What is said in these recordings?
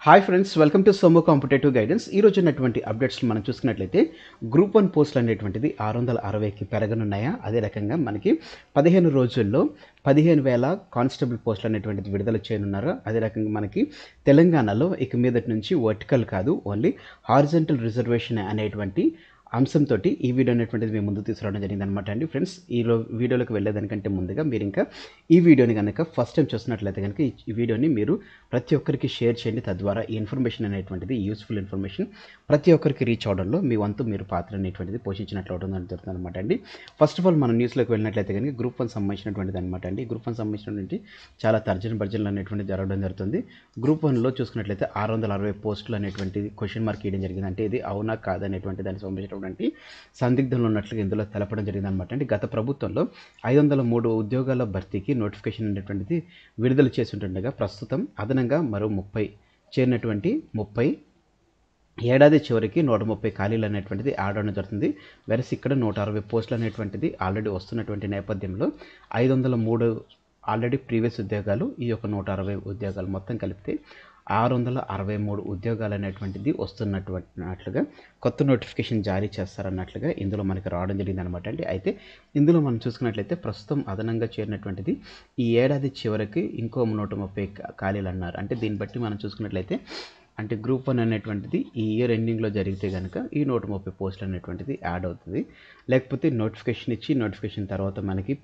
Hi friends, welcome to Somo competitive guidance. ఈ రోజు ఉన్నటువంటి అప్డేట్స్ మనం చూసుకున్నట్లయితే గ్రూప్ 1 పోస్టులు అనేటువంటిది 660కి పెరగనున్నాయా, అదే రకంగా మనకి 15 రోజుల్లో 15,000 కానిస్టేబుల్ పోస్టులు అనేటువంటిది విడుదల చేయనున్నారు. అదే రకంగా మనకి తెలంగాణలో ఇక మీదటి నుంచి వర్టికల్ కాదు, ఓన్లీ హారిజంటల్ రిజర్వేషన్ అనేటువంటి అంశంతో ఈ వీడియో అనేటువంటిది మేము ముందు తీసుకురావడం జరిగింది అనమాట అండి. ఫ్రెండ్స్, వీడియోలోకి వెళ్ళేదానికంటే ముందుగా మీరు ఇంకా ఈ వీడియోని కనుక ఫస్ట్ టైం చూస్తున్నట్లయితే కనుక ఈ వీడియోని మీరు ప్రతి ఒక్కరికి షేర్ చేయండి. తద్వారా ఈ ఇన్ఫర్మేషన్ అనేటువంటిది, యూస్ఫుల్ ఇన్ఫర్మేషన్ ప్రతి ఒక్కరికి రీచ్ అవడంలో మీ వంతు మీరు పాత్ర అనేటువంటిది పోషించినట్లు అవడం జరుగుతుంది అనమాట అండి. ఫస్ట్ ఆఫ్ ఆల్ మనం న్యూస్లోకి వెళ్ళినట్లయితే కనుక గ్రూప్ 1 సంబంధించినటువంటిది అనమాట అండి. గ్రూప్ 1 సంబంధించినటువంటి చాలా తర్జన భర్జనలు అనేటువంటి జరగడం జరుగుతుంది. గ్రూప్ 1లో చూసుకున్నట్లయితే 660 పోస్టులు అనేటువంటిది క్వశ్చన్ మార్క్ ఇవ్వడం జరిగింది. అంటే ఇది అవునా కాదనేటువంటి దానికి సంబంధించినటువంటి సందిగ్ధంలో ఉన్నట్లుగా ఇందులో తెలపడం జరిగింది అనమాట అండి. గత ప్రభుత్వంలో 503 ఉద్యోగాల భర్తీకి నోటిఫికేషన్ అనేటువంటిది విడుదల చేసి ఉంటుండగా ప్రస్తుతం అదనంగా మరో 30 చేరినటువంటి 30 ఏడాది చివరికి 130 ఖాళీలు అనేటువంటిది యాడ్ అవడం జరుగుతుంది. వెరస్ ఇక్కడ 160 పోస్టులు అనేటువంటిది ఆల్రెడీ వస్తున్నటువంటి నేపథ్యంలో 503 ఆల్రెడీ ప్రీవియస్ ఉద్యోగాలు, ఈ యొక్క 160 ఉద్యోగాలు మొత్తం కలిపితే 663 ఉద్యోగాలు అనేటువంటిది వస్తున్నట్లుగా కొత్త నోటిఫికేషన్ జారీ చేస్తారన్నట్లుగా ఇందులో మనకి రావడం జరిగింది అనమాట అండి. అయితే ఇందులో మనం చూసుకున్నట్లయితే ప్రస్తుతం అదనంగా చేరినటువంటిది ఈ ఏడాది చివరికి ఇంకో 130 ఖాళీలు అన్నారు. అంటే దీన్ని బట్టి మనం చూసుకున్నట్లయితే అంటే గ్రూప్ 1 అనేటువంటిది ఈ ఇయర్ ఎండింగ్లో జరిగితే కనుక ఈ 130 పోస్టులు అనేటువంటిది యాడ్ అవుతుంది. లేకపోతే నోటిఫికేషన్ ఇచ్చి నోటిఫికేషన్ తర్వాత మనకి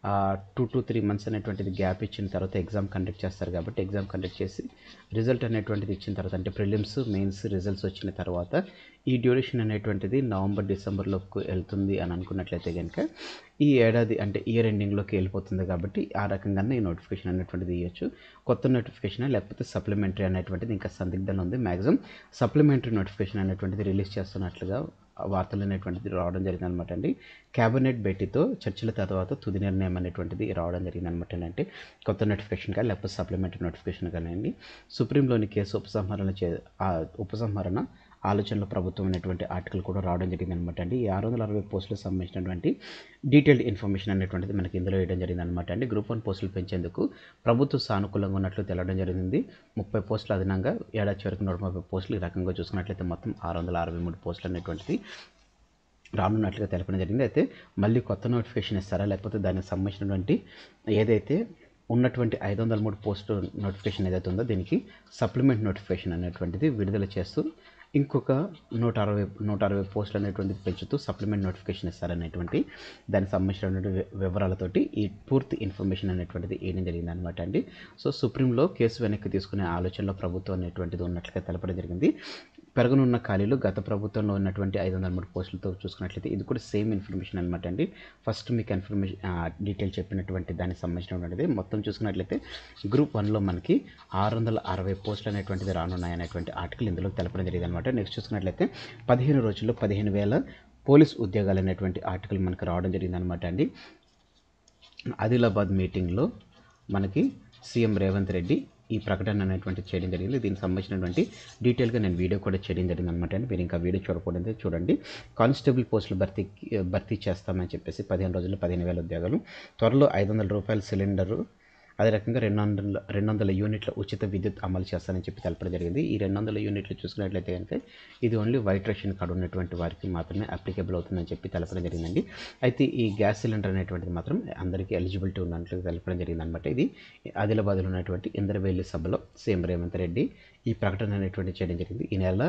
2 to 3 months అనేటువంటిది గ్యాప్ ఇచ్చిన తర్వాత ఎగ్జామ్ కండక్ట్ చేస్తారు. కాబట్టి ఎగ్జామ్ కండక్ట్ చేసి రిజల్ట్ అనేటువంటిది ఇచ్చిన తర్వాత, అంటే ప్రిలిమ్స్, మెయిన్స్ రిజల్ట్స్ వచ్చిన తర్వాత ఈ డ్యూరేషన్ అనేటువంటిది నవంబర్ డిసెంబర్లోకి వెళ్తుంది అని అనుకున్నట్లయితే కనుక ఈ ఏడాది అంటే ఇయర్ ఎండింగ్లోకి వెళ్ళిపోతుంది. కాబట్టి ఆ రకంగానే ఈ నోటిఫికేషన్ అనేటువంటిది ఇవ్వచ్చు. కొత్త నోటిఫికేషన్ లేకపోతే సప్లిమెంటరీ అనేటువంటిది ఇంకా సందిగ్ధంలో ఉంది. మ్యాక్సిమం సప్లిమెంటరీ నోటిఫికేషన్ అనేటువంటిది రిలీజ్ చేస్తున్నట్లుగా వార్తలు అనేటువంటిది రావడం జరిగింది అనమాట అండి. క్యాబినెట్ భేటీతో చర్చల తర్వాత తుది నిర్ణయం అనేటువంటిది రావడం జరిగింది అనమాట. అంటే కొత్త నోటిఫికేషన్ కానీ లేకపోతే సప్లిమెంటరీ నోటిఫికేషన్ కానివ్వండి, సుప్రీంలోని కేసు ఉపసంహరణ ఆలోచనలో ప్రభుత్వం అనేటువంటి ఆర్టికల్ కూడా రావడం జరిగింది అనమాట అండి. ఈ 660 పోస్టులకు సంబంధించినటువంటి డీటెయిల్డ్ ఇన్ఫర్మేషన్ అనేటువంటిది మనకి ఇందులో వేయడం జరిగింది అనమాట అండి. గ్రూప్ 1 పోస్టులు పెంచేందుకు ప్రభుత్వం సానుకూలంగా ఉన్నట్లు తెలవడం జరిగింది. 30 పోస్టులు అదనంగా ఏడాది చివరికి 130 పోస్టులు. ఈ రకంగా చూసుకున్నట్లయితే మొత్తం 663 పోస్టులు అనేటువంటిది రానున్నట్లుగా తెలపడం జరిగింది. అయితే మళ్ళీ కొత్త నోటిఫికేషన్ ఇస్తారా, లేకపోతే దానికి సంబంధించినటువంటి ఏదైతే ఉన్నటువంటి 503 పోస్టు నోటిఫికేషన్ ఏదైతే ఉందో దీనికి సప్లిమెంట్ నోటిఫికేషన్ అనేటువంటిది విడుదల చేస్తూ ఇంకొక 160 పోస్టులు అనేటువంటిది పెంచుతూ సప్లిమెంట్ నోటిఫికేషన్ ఇస్తారనేటువంటి దానికి సంబంధించినటువంటి వివరాలతోటి ఈ పూర్తి ఇన్ఫర్మేషన్ అనేటువంటిది వేయడం జరిగింది అనమాట అండి. సో సుప్రీంలో కేసు వెనక్కి తీసుకునే ఆలోచనలో ప్రభుత్వం అనేటువంటిది ఉన్నట్లుగా తెలపడం జరిగింది. పెరగనున్న ఖాళీలు గత ప్రభుత్వంలో ఉన్నటువంటి 503 పోస్టులతో చూసుకున్నట్లయితే ఇది కూడా సేమ్ ఇన్ఫర్మేషన్ అనమాట అండి. ఫస్ట్ మీకు ఇన్ఫర్మేషన్ డీటెయిల్ చెప్పినటువంటి దానికి సంబంధించినటువంటిది మొత్తం చూసుకున్నట్లయితే గ్రూప్ 1లో మనకి 660 పోస్టులు అనేటువంటిది రానున్నాయనేటువంటి ఆర్టికల్ ఇందులో తెలపడం జరిగింది అనమాట. నెక్స్ట్ చూసుకున్నట్లయితే 15 రోజుల్లో 15,000 పోలీస్ ఉద్యోగాలు అనేటువంటి ఆర్టికల్ మనకు రావడం జరిగింది అనమాట అండి. ఆదిలాబాద్ మీటింగ్లో మనకి సీఎం రేవంత్ రెడ్డి ఈ ప్రకటన అనేటువంటి చేయడం జరిగింది. దీనికి సంబంధించినటువంటి డీటెయిల్గా నేను వీడియో కూడా చేయడం జరిగింది అనమాట అండి. మీరు ఇంకా వీడియో చూడకూడదు చూడండి. కానిస్టేబుల్ పోస్టులు భర్తీ చేస్తామని చెప్పేసి 15 రోజుల్లో 15,000 ఉద్యోగాలు, త్వరలో 500 రూపాయల సిలిండరు, అదే రకంగా 200 యూనిట్ల ఉచిత విద్యుత్ అమలు చేస్తానని చెప్పి తెలపడం జరిగింది. ఈ 200 యూనిట్లు చూసుకున్నట్లయితే కనుక ఇది ఓన్లీ వైట్ రేషన్ కార్డు ఉన్నటువంటి వారికి మాత్రమే అప్లికేబుల్ అవుతుందని చెప్పి తెలపడం జరిగిందండి. అయితే ఈ గ్యాస్ సిలిండర్ అనేటువంటిది మాత్రం అందరికీ ఎలిజిబిలిటీ ఉన్నట్లు తెలపడం జరిగింది అనమాట. ఇది ఆదిలాబాద్లో ఉన్నటువంటి ఇంద్రవేలి సభలో సీఎం రేవంత్ రెడ్డి ఈ ప్రకటన అనేటువంటి చేయడం జరిగింది. ఈ నెల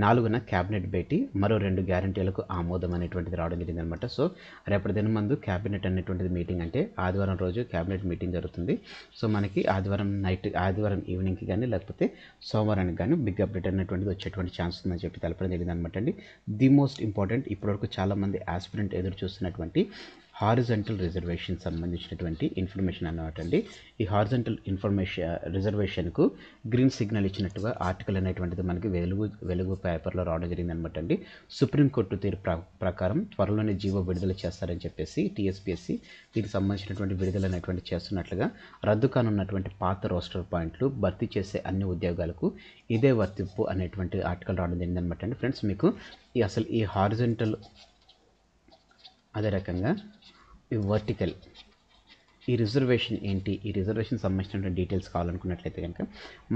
4న క్యాబినెట్ భేటీ, మరో 2 గ్యారంటీలకు ఆమోదం అనేటువంటిది రావడం జరిగింది అనమాట. సో రేపటి దినం ముందు క్యాబినెట్ అనేటువంటిది మీటింగ్, అంటే ఆదివారం రోజు క్యాబినెట్ మీటింగ్ జరుగుతుంది. సో మనకి ఆదివారం ఈవినింగ్కి కానీ లేకపోతే సోమవారానికి కానీ బిగ్ అప్డేట్ అనేటువంటిది వచ్చేటువంటి ఛాన్స్ ఉందని చెప్పి తెలపడం జరిగింది అనమాట అండి. ది మోస్ట్ ఇంపార్టెంట్, ఇప్పటివరకు చాలామంది ఆస్పిరెంట్ ఎదురు చూస్తున్నటువంటి హారిజంటల్ రిజర్వేషన్ సంబంధించినటువంటి ఇన్ఫర్మేషన్ అన్నమాట అండి. ఈ హారిజంటల్ రిజర్వేషన్కు గ్రీన్ సిగ్నల్ ఇచ్చినట్టుగా ఆర్టికల్ అనేటువంటిది మనకి వెలుగు పేపర్లో రావడం జరిగింది అనమాట అండి. సుప్రీంకోర్టు తీర్పు ప్రకారం త్వరలోనే జీవో విడుదల చేస్తారని చెప్పేసి టీఎస్పీఎస్సీ దీనికి సంబంధించినటువంటి విడుదల అనేటువంటి చేస్తున్నట్లుగా, రద్దు కానున్నటువంటి పాత రోస్టర్ పాయింట్లు భర్తీ చేసే అన్ని ఉద్యోగాలకు ఇదే వర్తింపు అనేటువంటి ఆర్టికల్ రావడం జరిగింది అనమాట అండి. ఫ్రెండ్స్, మీకు అసలు ఈ హారిజంటల్, అదే రకంగా ఈ వర్టికల్ ఈ రిజర్వేషన్ ఏంటి, ఈ రిజర్వేషన్ సంబంధించినటువంటి డీటెయిల్స్ కావాలనుకున్నట్లయితే కనుక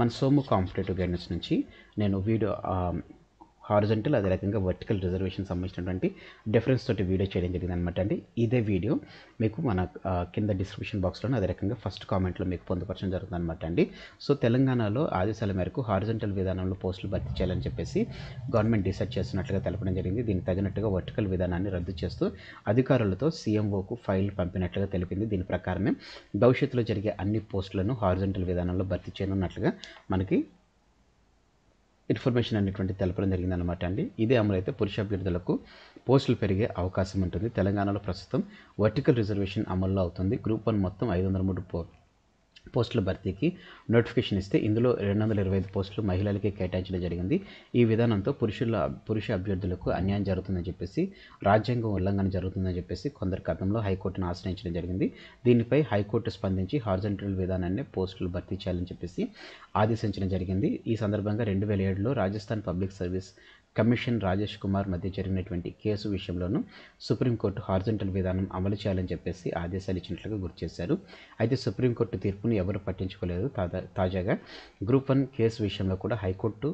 మన సోము కాంపిటేటివ్ గైడెన్స్ నుంచి నేను వీడియో హారిజంటల్ అదే రకంగా వర్టికల్ రిజర్వేషన్ సంబంధించినటువంటి డిఫరెన్స్ తోటి వీడియో చేయడం జరిగింది అనమాట అండి. ఇదే వీడియో మీకు మన కింద డిస్క్రిప్షన్ బాక్స్లోనే అదే రకంగా ఫస్ట్ కామెంట్లో మీకు పొందుపరచడం జరుగుతుంది అనమాట అండి. సో తెలంగాణలో ఆదేశాల మేరకు హారిజంటల్ విధానంలో పోస్టులు భర్తీ చేయాలని చెప్పేసి గవర్నమెంట్ డిసైడ్ చేస్తున్నట్లుగా తెలపడం జరిగింది. దీనికి తగినట్టుగా వర్టికల్ విధానాన్ని రద్దు చేస్తూ అధికారులతో సీఎంఓకు ఫైల్ పంపినట్లుగా తెలిపింది. దీని ప్రకారమే భవిష్యత్తులో జరిగే అన్ని పోస్టులను హారిజంటల్ విధానంలో భర్తీ చేయనున్నట్లుగా మనకి ఇన్ఫర్మేషన్ అనేటువంటి తెలపడం జరిగింది అనమాట అండి. ఇదే అమలైతే పురుష అభ్యర్థులకు పోస్టులు పెరిగే అవకాశం ఉంటుంది. తెలంగాణలో ప్రస్తుతం వర్టికల్ రిజర్వేషన్ అమల్లో అవుతుంది. గ్రూప్ 1 మొత్తం 503 పోస్టుల భర్తీకి నోటిఫికేషన్ ఇస్తే ఇందులో 225 పోస్టులు మహిళలకే కేటాయించడం జరిగింది. ఈ విధానంతో పురుష అభ్యర్థులకు అన్యాయం జరుగుతుందని చెప్పేసి, రాజ్యాంగం ఉల్లంఘన జరుగుతుందని చెప్పేసి కొందరు గతంలో హైకోర్టును ఆశ్రయించడం జరిగింది. దీనిపై హైకోర్టు స్పందించి హారిజంటల్ విధానాన్ని పోస్టులు భర్తీ చేయాలని చెప్పేసి ఆదేశించడం జరిగింది. ఈ సందర్భంగా 2007లో Rajasthan public service commission Rajesh Kumar మధ్య జరిగినటువంటి కేసు విషయంలోనూ సుప్రీంకోర్టు హారిజంటల్ విధానం అమలు చేయాలని చెప్పేసి ఆదేశాలు ఇచ్చినట్లుగా గుర్తు చేశారు. అయితే సుప్రీంకోర్టు తీర్పును ఎవరు పట్టించుకోలేదు. తాజాగా గ్రూప్ 1 కేసు విషయంలో కూడా హైకోర్టు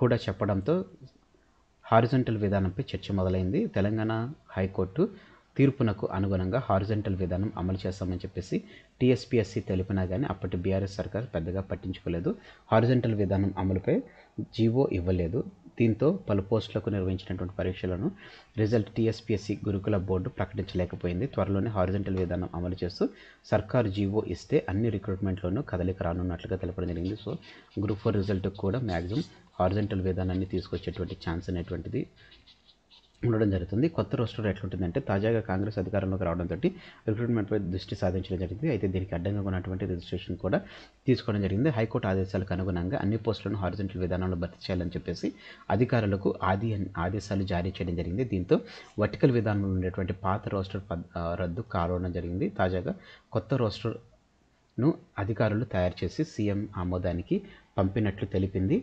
కూడా చెప్పడంతో హారిజంటల్ విధానంపై చర్చ మొదలైంది. తెలంగాణ హైకోర్టు తీర్పునకు అనుగుణంగా హారిజంటల్ విధానం అమలు చేస్తామని చెప్పేసి టీఎస్పీఎస్సీ తెలిపినా కానీ అప్పటి బీఆర్ఎస్ సర్కార్ పెద్దగా పట్టించుకోలేదు. హారిజంటల్ విధానం అమలుపై జీవో ఇవ్వలేదు. దీంతో పలు పోస్టులకు నిర్వహించినటువంటి పరీక్షలను రిజల్ట్ టీఎస్పీఎస్సీ గురుకుల బోర్డు ప్రకటించలేకపోయింది. త్వరలోనే హారిజంటల్ విధానం అమలు చేస్తూ సర్కారు జీవో ఇస్తే అన్ని రిక్రూట్మెంట్లోనూ కదలిక రానున్నట్లుగా తెలపడం జరిగింది. సో గ్రూప్ 4 రిజల్ట్ కూడా మ్యాక్సిమం హారిజంటల్ విధానాన్ని తీసుకొచ్చేటువంటి ఛాన్స్ అనేటువంటిది ఉండడం జరుగుతుంది. కొత్త రోస్టర్ ఎట్లుంటుందంటే తాజాగా కాంగ్రెస్ అధికారంలోకి రావడంతో రిక్రూట్మెంట్పై దృష్టి సాధించడం జరిగింది. అయితే దీనికి అడ్డంగా ఉన్నటువంటి రిజిస్ట్రేషన్ కూడా తీసుకోవడం జరిగింది. హైకోర్టు ఆదేశాలకు అనుగుణంగా అన్ని పోస్టులను హారిజంటల్ విధానంలో భర్తీ చేయాలని చెప్పేసి అధికారులకు ఆదేశాలు జారీ చేయడం జరిగింది. దీంతో వర్టికల్ విధానంలో ఉండేటువంటి పాత రోస్టర్ రద్దు కావడం జరిగింది. తాజాగా కొత్త రోస్టర్ను అధికారులు తయారు చేసి సీఎం ఆమోదానికి పంపినట్లు తెలిపింది.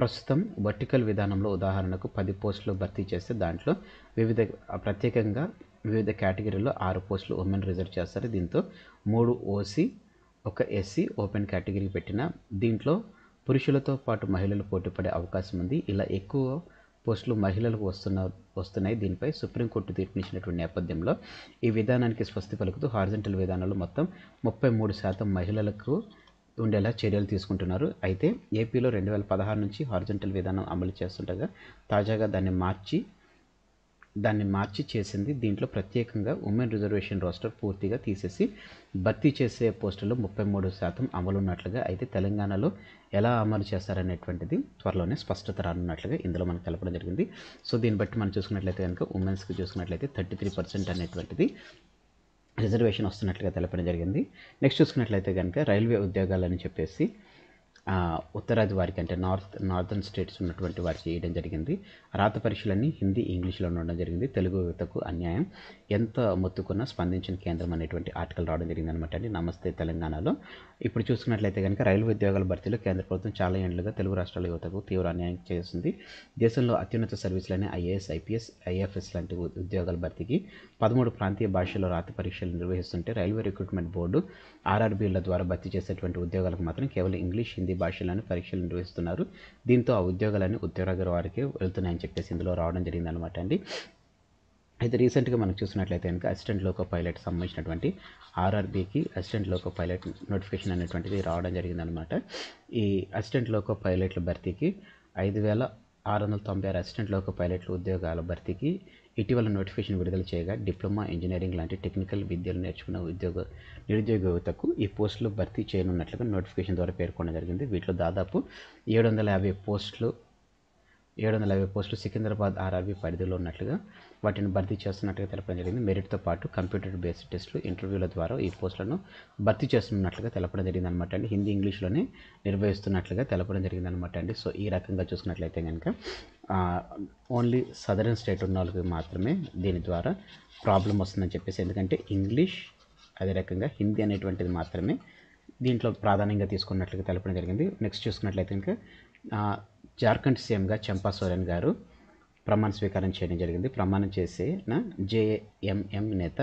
ప్రస్తుతం వర్టికల్ విధానంలో ఉదాహరణకు 10 పోస్టులు భర్తీ చేస్తే దాంట్లో ప్రత్యేకంగా వివిధ కేటగిరీలో 6 పోస్టులు ఉమెన్ రిజర్వ్ చేస్తారు. దీంతో 3 ఓసీ 1 ఎస్సీ ఓపెన్ కేటగిరీ పెట్టిన దీంట్లో పురుషులతో పాటు మహిళలు పోటీపడే అవకాశం ఉంది. ఇలా ఎక్కువ పోస్టులు మహిళలకు వస్తున్నాయి. దీనిపై సుప్రీంకోర్టు తీర్పునిచ్చినటువంటి నేపథ్యంలో ఈ విధానానికి స్వస్తి పలుకుతూ హారిజంటల్ విధానంలో మొత్తం 33% మహిళలకు ఉండేలా చర్యలు తీసుకుంటున్నారు. అయితే ఏపీలో 2016 నుంచి హారిజంటల్ విధానం అమలు చేస్తుండగా తాజాగా దాన్ని మార్చి చేసింది. దీంట్లో ప్రత్యేకంగా ఉమెన్ రిజర్వేషన్ రోస్టర్ పూర్తిగా తీసేసి భర్తీ చేసే పోస్టులు 33% అమలు ఉన్నట్లుగా, అయితే తెలంగాణలో ఎలా అమలు చేస్తారనేటువంటిది త్వరలోనే స్పష్టత రానున్నట్లుగా ఇందులో మనకు తెలపడం జరిగింది. సో దీన్ని బట్టి మనం చూసుకున్నట్లయితే కనుక ఉమెన్స్కి చూసుకున్నట్లయితే 33% అనేటువంటిది రిజర్వేషన్ వస్తున్నట్లుగా తెలపడం జరిగింది. నెక్స్ట్ చూసుకున్నట్లయితే కనుక రైల్వే ఉద్యోగాలని చెప్పేసి ఉత్తరాది వారికి అంటే నార్థన్ స్టేట్స్ ఉన్నటువంటి వారికి వేయడం జరిగింది. రాత పరీక్షలన్నీ హిందీ ఇంగ్లీష్లో ఉండడం జరిగింది. తెలుగు యువతకు అన్యాయం ఎంత మొత్తుకున్నా స్పందించిన కేంద్రం అనేటువంటి ఆర్టికల్ రావడం జరిగింది అనమాట అండి. నమస్తే తెలంగాణలో ఇప్పుడు చూసుకున్నట్లయితే కనుక రైల్వే ఉద్యోగాల భర్తీలో కేంద్ర ప్రభుత్వం చాలా ఏళ్లుగా తెలుగు రాష్ట్రాల యువతకు తీవ్ర అన్యాయం చేస్తుంది. దేశంలో అత్యున్నత సర్వీసులైన ఐఏఎస్, ఐపీఎస్, ఐఎఫ్ఎస్ లాంటి ఉద్యోగాల భర్తీకి 13 ప్రాంతీయ భాషల్లో రాత పరీక్షలు నిర్వహిస్తుంటే రైల్వే రిక్రూట్మెంట్ బోర్డు ఆర్ఆర్బీల ద్వారా భర్తీ చేసేటువంటి ఉద్యోగాలకు మాత్రం కేవలం ఇంగ్లీష్, హిందీ భాషలను పరీక్షలు నిర్వహిస్తున్నారు. దీంతో ఆ ఉద్యోగాలన్నీ ఉత్తరాది వారికి వెళ్తున్నాయని చెప్పేసి ఇందులో రావడం జరిగింది అనమాట అండి. అయితే రీసెంట్గా మనం చూసినట్లయితే కనుక అసిస్టెంట్ లోకో పైలట్ సంబంధించినటువంటి ఆర్ఆర్బీకి అసిస్టెంట్ లోకో పైలట్ నోటిఫికేషన్ అనేటువంటిది రావడం జరిగిందనమాట. ఈ అసిస్టెంట్ లోకో పైలట్ల భర్తీకి 5,696 అసిస్టెంట్ లోకో పైలట్ల ఉద్యోగాల భర్తీకి ఇటీవల నోటిఫికేషన్ విడుదల చేయగా డిప్లొమా, ఇంజనీరింగ్ లాంటి టెక్నికల్ విద్యలు నేర్చుకున్న నిరుద్యోగ యువతకు ఈ పోస్టులు భర్తీ చేయనున్నట్లుగా నోటిఫికేషన్ ద్వారా పేర్కొనడం జరిగింది. వీటిలో దాదాపు 750 పోస్టులు సికింద్రాబాద్ ఆర్ఆర్బీ పరిధిలో ఉన్నట్లుగా వాటిని భర్తీ చేస్తున్నట్లుగా తెలపడం జరిగింది. మెరిట్తో పాటు కంప్యూటర్ బేస్డ్ టెస్టులు, ఇంటర్వ్యూల ద్వారా ఈ పోస్టులను భర్తీ చేస్తున్నట్లుగా తెలపడం జరిగింది అనమాట అండి. హిందీ, ఇంగ్లీష్లోనే నిర్వహిస్తున్నట్లుగా తెలపడం జరిగింది అనమాట అండి. సో ఈ రకంగా చూసుకున్నట్లయితే కనుక ఓన్లీ సదరన్ స్టేట్ ఉన్న వాళ్ళకి మాత్రమే దీని ద్వారా ప్రాబ్లం వస్తుందని చెప్పేసి, ఎందుకంటే ఇంగ్లీష్ అదే రకంగా హిందీ అనేటువంటిది మాత్రమే దీంట్లో ప్రాధాన్యంగా తీసుకున్నట్లుగా తెలపడం జరిగింది. నెక్స్ట్ చూసుకున్నట్లయితే కనుక జార్ఖండ్ సీఎంగా చంపా సోరెన్ గారు ప్రమాణ స్వీకారం చేయడం జరిగింది. ప్రమాణం చేసిన జేఎంఎం నేత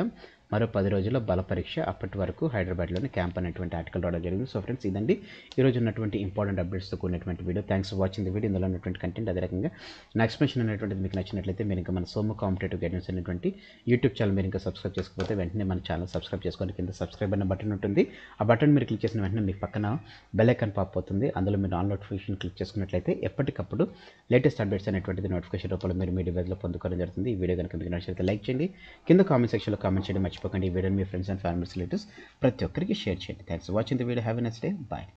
మరో 10 రోజుల్లో బల పరీక్ష, అప్పటి వరకు హైదరాబాద్లోని క్యాంప్ అనేటువంటి ఆర్టికల్ రావడం జరిగింది. సో ఫ్రెండ్స్, ఇదండి ఈరోజు ఉన్నటువంటి ఇంపార్టెంట్ అప్డేట్స్తో కూడినటువంటి video. Thanks for watching the video. ఇందులో ఉన్నటువంటి కంటెంట్ అదే రకంగా నా ఎక్స్ప్లెనేషన్ అనేటువంటిది మీకు నచ్చినట్లయితే మీరు ఇంకా మన సోము కాంపిటేటివ్ గైడెన్స్ అనేటువంటి యూట్యూబ్ ఛానల్ మీరు ఇంకా సబ్స్క్రైబ్ చేసుకోకపోతే వెంటనే మన ఛానల్ సబ్స్క్రైబ్ చేసుకోండి. కింద సబ్స్క్రైబ్ అనే బటన్ ఉంటుంది. ఆ బటన్ మీరు క్లిక్ చేసిన వెంటనే మీకు పక్కన బెల్ ఐకాన్ పాప్ అవుతుంది. అందులో మీరు ఆల్ నోటిఫికేషన్ క్లిక్ చేసుకున్నట్లయితే ఎప్పటికప్పుడు లేటెస్ట్ అప్డేట్స్ అనేటువంటిది నోటిఫికేషన్ రూపంలో మీరు మీ డివైస్లో పొందుకోవడం జరుగుతుంది. ఈ వీడియో కనుక మీకు నచ్చినట్లయితే లైక్ చేయండి. కింద కామెంట్ సెక్షన్లో కామెంట్ చేయడం మర్చిపోకండి. ఈ వీడియోని మీ ఫ్రెండ్స్ అండ్ ఫ్యామిలీస్ రిలేటివ్స్ ప్రతి ఒక్కరికి షేర్ చేయండి. Thanks for watching the video. Have a nice day. Bye.